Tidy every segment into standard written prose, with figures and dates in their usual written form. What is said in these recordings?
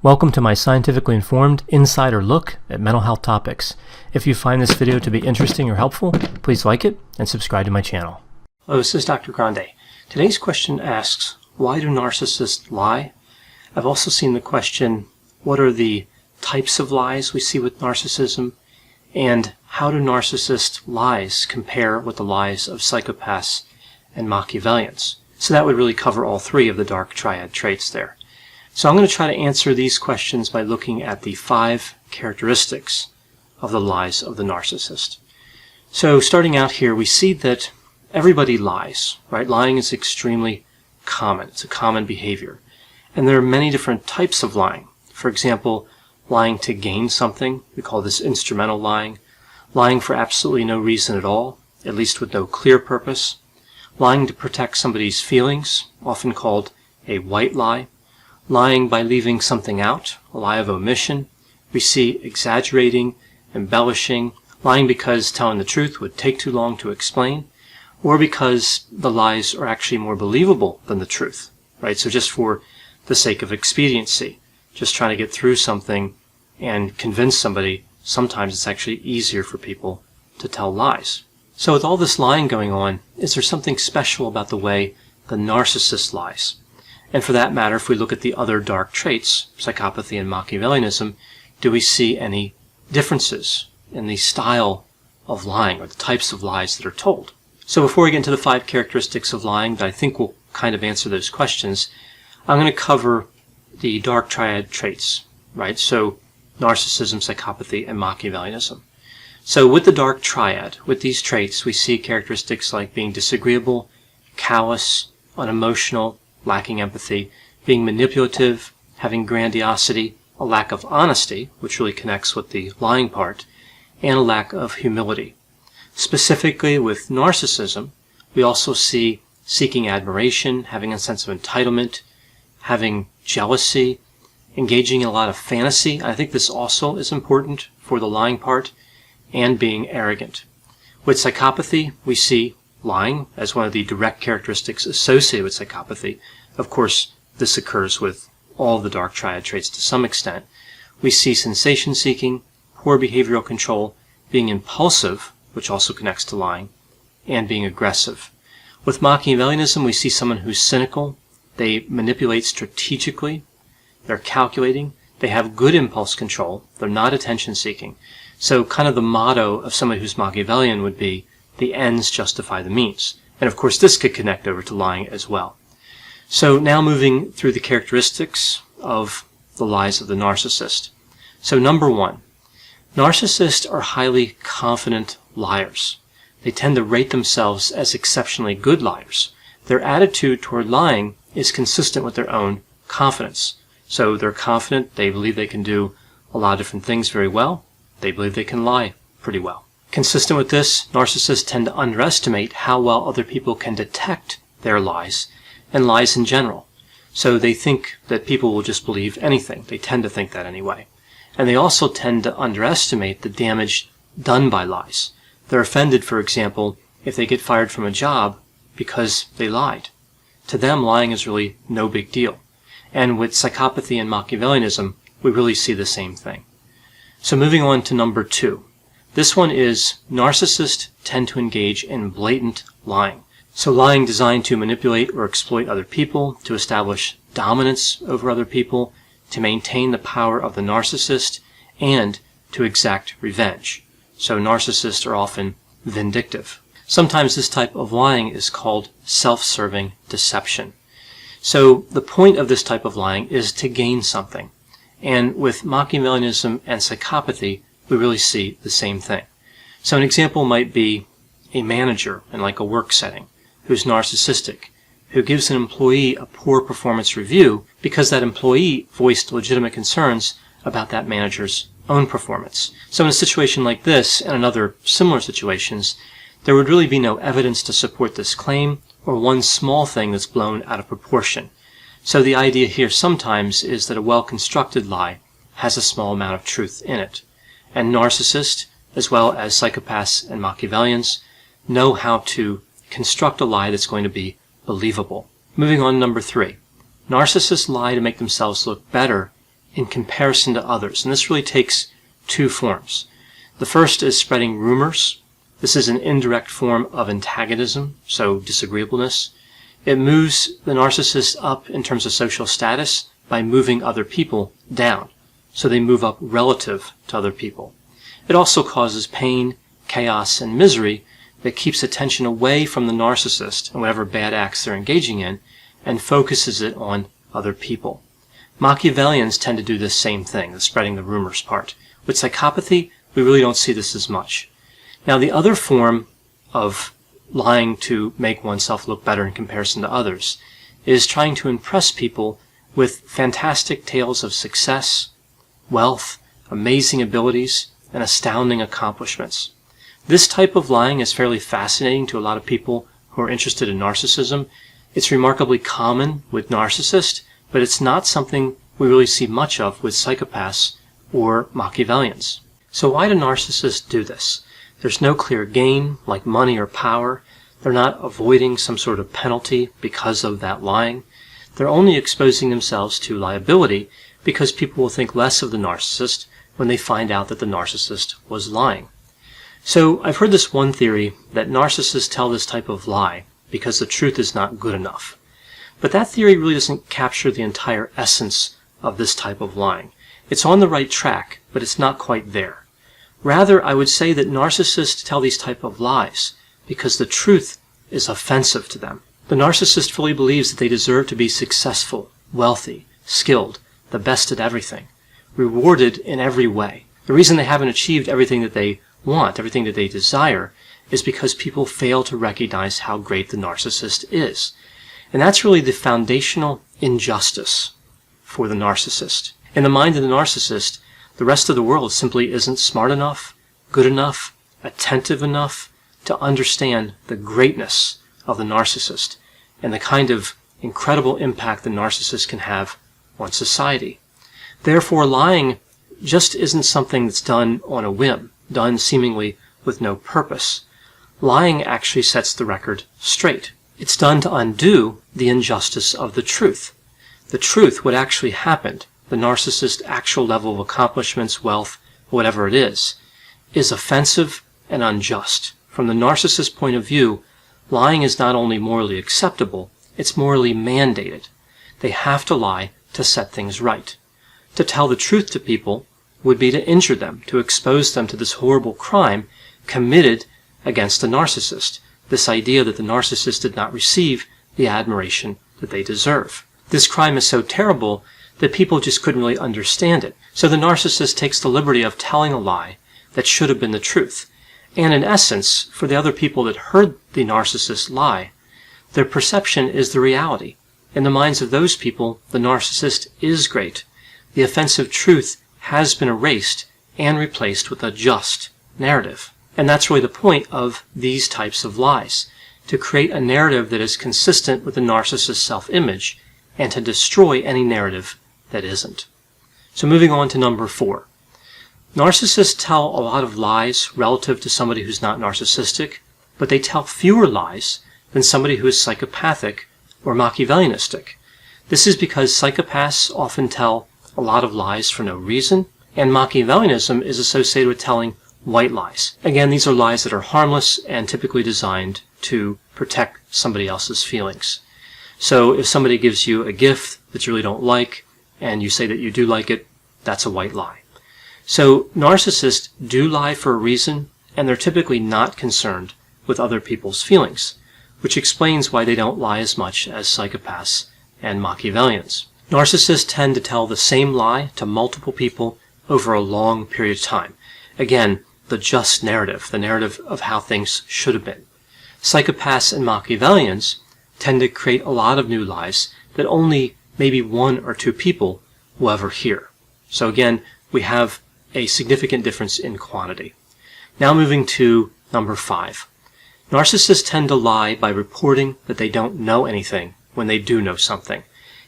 Welcome to my scientifically informed insider look at mental health topics. If you find this video to be interesting or helpful, please like it and subscribe to my channel. Hello, this is Dr. Grande. Today's question asks, why do narcissists lie? I've also seen the question, what are the types of lies we see with narcissism? And how do narcissist lies compare with the lies of psychopaths and Machiavellians? So that would really cover all three of the dark triad traits there. So I'm going to try to answer these questions by looking at the 5 characteristics of the lies of the narcissist. So starting out here, we see that everybody lies, right? Lying is extremely common. It's a common behavior. And there are many different types of lying. For example, lying to gain something. We call this instrumental lying. Lying for absolutely no reason at all, at least with no clear purpose. Lying to protect somebody's feelings, often called a white lie. Lying by leaving something out, a lie of omission. We see exaggerating, embellishing, lying because telling the truth would take too long to explain, or because the lies are actually more believable than the truth, right? So just for the sake of expediency, just trying to get through something and convince somebody, sometimes it's actually easier for people to tell lies. So with all this lying going on, is there something special about the way the narcissist lies? And for that matter, if we look at the other dark traits, psychopathy and Machiavellianism, do we see any differences in the style of lying or the types of lies that are told? So before we get into the 5 characteristics of lying that I think will kind of answer those questions, I'm going to cover the dark triad traits, right? So narcissism, psychopathy, and Machiavellianism. So with the dark triad, with these traits, we see characteristics like being disagreeable, callous, unemotional, lacking empathy, being manipulative, having grandiosity, a lack of honesty, which really connects with the lying part, and a lack of humility. Specifically with narcissism, we also see seeking admiration, having a sense of entitlement, having jealousy, engaging in a lot of fantasy. I think this also is important for the lying part, and being arrogant. With psychopathy, we see lying as one of the direct characteristics associated with psychopathy. Of course, this occurs with all the dark triad traits to some extent. We see sensation-seeking, poor behavioral control, being impulsive, which also connects to lying, and being aggressive. With Machiavellianism, we see someone who's cynical. They manipulate strategically. They're calculating. They have good impulse control. They're not attention-seeking. So kind of the motto of somebody who's Machiavellian would be, the ends justify the means. And of course, this could connect over to lying as well. So now moving through the characteristics of the lies of the narcissist. So number 1, narcissists are highly confident liars. They tend to rate themselves as exceptionally good liars. Their attitude toward lying is consistent with their own confidence. So they're confident, they believe they can do a lot of different things very well. They believe they can lie pretty well. Consistent with this, narcissists tend to underestimate how well other people can detect their lies and lies in general. So they think that people will just believe anything. They tend to think that anyway. And they also tend to underestimate the damage done by lies. They're offended, for example, if they get fired from a job because they lied. To them, lying is really no big deal. And with psychopathy and Machiavellianism, we really see the same thing. So moving on to number 2. This one is narcissists tend to engage in blatant lying. So lying designed to manipulate or exploit other people, to establish dominance over other people, to maintain the power of the narcissist, and to exact revenge. So narcissists are often vindictive. Sometimes this type of lying is called self-serving deception. So the point of this type of lying is to gain something. And with Machiavellianism and psychopathy, we really see the same thing. So an example might be a manager in like a work setting who's narcissistic, who gives an employee a poor performance review because that employee voiced legitimate concerns about that manager's own performance. So in a situation like this and in other similar situations, there would really be no evidence to support this claim or one small thing that's blown out of proportion. So the idea here sometimes is that a well-constructed lie has a small amount of truth in it. And narcissists, as well as psychopaths and Machiavellians, know how to construct a lie that's going to be believable. Moving on to number 3. Narcissists lie to make themselves look better in comparison to others. And this really takes two forms. The first is spreading rumors. This is an indirect form of antagonism, so disagreeableness. It moves the narcissist up in terms of social status by moving other people down, so they move up relative to other people. It also causes pain, chaos, and misery that keeps attention away from the narcissist and whatever bad acts they're engaging in, and focuses it on other people. Machiavellians tend to do this same thing, the spreading the rumors part. With psychopathy, we really don't see this as much. Now, the other form of lying to make oneself look better in comparison to others is trying to impress people with fantastic tales of success, wealth, amazing abilities, and astounding accomplishments. This type of lying is fairly fascinating to a lot of people who are interested in narcissism. It's remarkably common with narcissists, but it's not something we really see much of with psychopaths or Machiavellians. So why do narcissists do this? There's no clear gain, like money or power. They're not avoiding some sort of penalty because of that lying. They're only exposing themselves to liability because people will think less of the narcissist when they find out that the narcissist was lying. So I've heard this one theory that narcissists tell this type of lie because the truth is not good enough. But that theory really doesn't capture the entire essence of this type of lying. It's on the right track, but it's not quite there. Rather, I would say that narcissists tell these type of lies because the truth is offensive to them. The narcissist fully believes that they deserve to be successful, wealthy, skilled, the best at everything, rewarded in every way. The reason they haven't achieved everything that they want, everything that they desire, is because people fail to recognize how great the narcissist is. And that's really the foundational injustice for the narcissist. In the mind of the narcissist, the rest of the world simply isn't smart enough, good enough, attentive enough to understand the greatness of the narcissist and the kind of incredible impact the narcissist can have on society. Therefore, lying just isn't something that's done on a whim, done seemingly with no purpose. Lying actually sets the record straight. It's done to undo the injustice of the truth. The truth, what actually happened, the narcissist's actual level of accomplishments, wealth, whatever it is offensive and unjust. From the narcissist's point of view, lying is not only morally acceptable, it's morally mandated. They have to lie to set things right. To tell the truth to people would be to injure them, to expose them to this horrible crime committed against the narcissist, this idea that the narcissist did not receive the admiration that they deserve. This crime is so terrible that people just couldn't really understand it. So the narcissist takes the liberty of telling a lie that should have been the truth. And in essence, for the other people that heard the narcissist lie, their perception is the reality. In the minds of those people, the narcissist is great. The offensive truth has been erased and replaced with a just narrative. And that's really the point of these types of lies, to create a narrative that is consistent with the narcissist's self-image and to destroy any narrative that isn't. So moving on to number 4. Narcissists tell a lot of lies relative to somebody who's not narcissistic, but they tell fewer lies than somebody who is psychopathic or Machiavellianistic. This is because psychopaths often tell a lot of lies for no reason, and Machiavellianism is associated with telling white lies. Again, these are lies that are harmless and typically designed to protect somebody else's feelings. So if somebody gives you a gift that you really don't like, and you say that you do like it, that's a white lie. So narcissists do lie for a reason, and they're typically not concerned with other people's feelings, which explains why they don't lie as much as psychopaths and Machiavellians. Narcissists tend to tell the same lie to multiple people over a long period of time. Again, the just narrative, the narrative of how things should have been. Psychopaths and Machiavellians tend to create a lot of new lies that only maybe 1 or 2 people will ever hear. So again, we have a significant difference in quantity. Now moving to number 5. Narcissists tend to lie by reporting that they don't know anything when they do know something.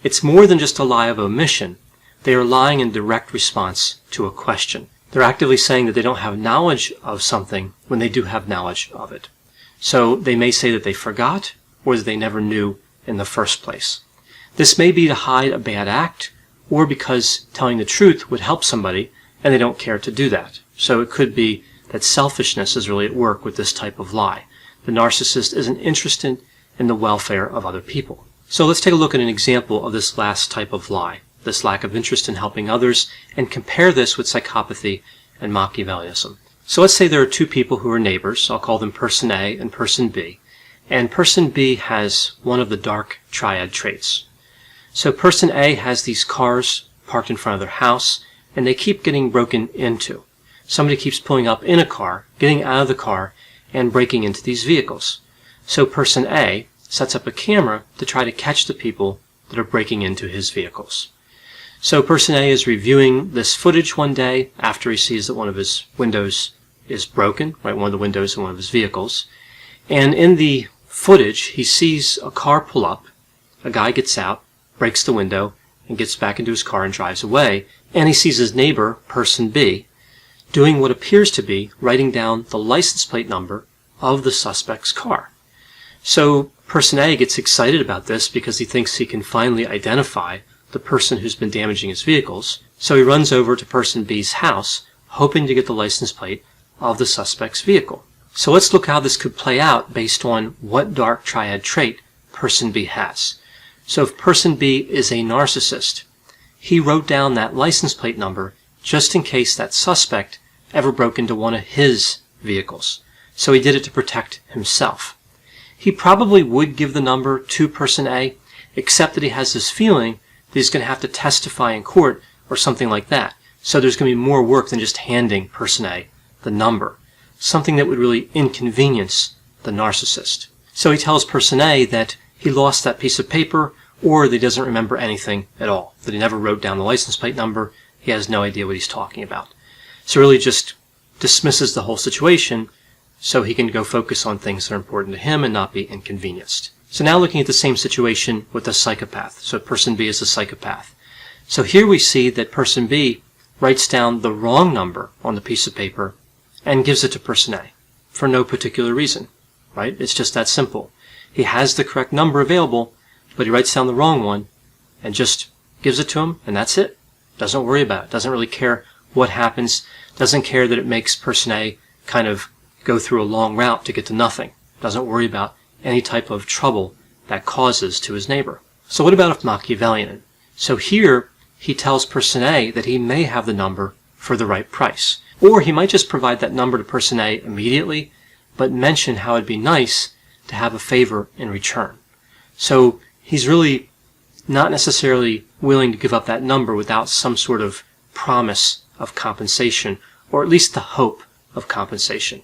It's more than just a lie of omission. They are lying in direct response to a question. They're actively saying that they don't have knowledge of something when they do have knowledge of it. So they may say that they forgot or that they never knew in the first place. This may be to hide a bad act or because telling the truth would help somebody and they don't care to do that. So it could be that selfishness is really at work with this type of lie. The narcissist isn't interested in the welfare of other people. So let's take a look at an example of this last type of lie, this lack of interest in helping others, and compare this with psychopathy and Machiavellianism. So let's say there are two people who are neighbors. I'll call them person A and person B. And person B has one of the dark triad traits. So person A has these cars parked in front of their house, and they keep getting broken into. Somebody keeps pulling up in a car, getting out of the car, and breaking into these vehicles. So person A sets up a camera to try to catch the people that are breaking into his vehicles. So person A is reviewing this footage one day after he sees that one of his windows is broken, right, one of the windows in one of his vehicles. And in the footage, he sees a car pull up, a guy gets out, breaks the window, and gets back into his car and drives away. And he sees his neighbor, person B, doing what appears to be writing down the license plate number of the suspect's car. So person A gets excited about this because he thinks he can finally identify the person who's been damaging his vehicles. So he runs over to person B's house, hoping to get the license plate of the suspect's vehicle. So let's look how this could play out based on what dark triad trait person B has. So if person B is a narcissist, he wrote down that license plate number just in case that suspect ever broke into one of his vehicles. So he did it to protect himself. He probably would give the number to person A, except that he has this feeling that he's going to have to testify in court or something like that. So there's going to be more work than just handing person A the number, something that would really inconvenience the narcissist. So he tells person A that he lost that piece of paper, or that he doesn't remember anything at all, that he never wrote down the license plate number, he has no idea what he's talking about. So really just dismisses the whole situation so he can go focus on things that are important to him and not be inconvenienced. So now looking at the same situation with a psychopath. So person B is a psychopath. So here we see that person B writes down the wrong number on the piece of paper and gives it to person A for no particular reason, right? It's just that simple. He has the correct number available, but he writes down the wrong one and just gives it to him, and that's it. Doesn't worry about it. Doesn't really care what happens. Doesn't care that it makes person A kind of go through a long route to get to nothing. Doesn't worry about any type of trouble that causes to his neighbor. So what about a Machiavellian? So here he tells person A that he may have the number for the right price. Or he might just provide that number to person A immediately, but mention how it'd be nice to have a favor in return. So he's really not necessarily willing to give up that number without some sort of promise of compensation, or at least the hope of compensation.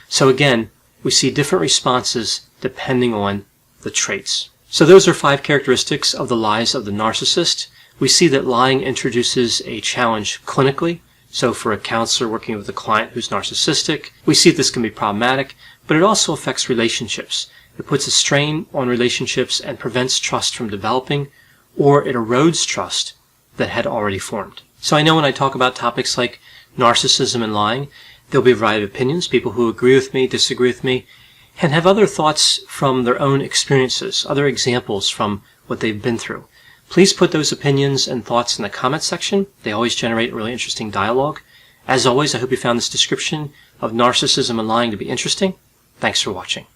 So again, we see different responses depending on the traits. So those are 5 characteristics of the lies of the narcissist. We see that lying introduces a challenge clinically. So for a counselor working with a client who's narcissistic, we see this can be problematic, but it also affects relationships. It puts a strain on relationships and prevents trust from developing, or it erodes trust that had already formed. So I know when I talk about topics like narcissism and lying, there'll be a variety of opinions, people who agree with me, disagree with me, and have other thoughts from their own experiences, other examples from what they've been through. Please put those opinions and thoughts in the comment section. They always generate really interesting dialogue. As always, I hope you found this description of narcissism and lying to be interesting. Thanks for watching.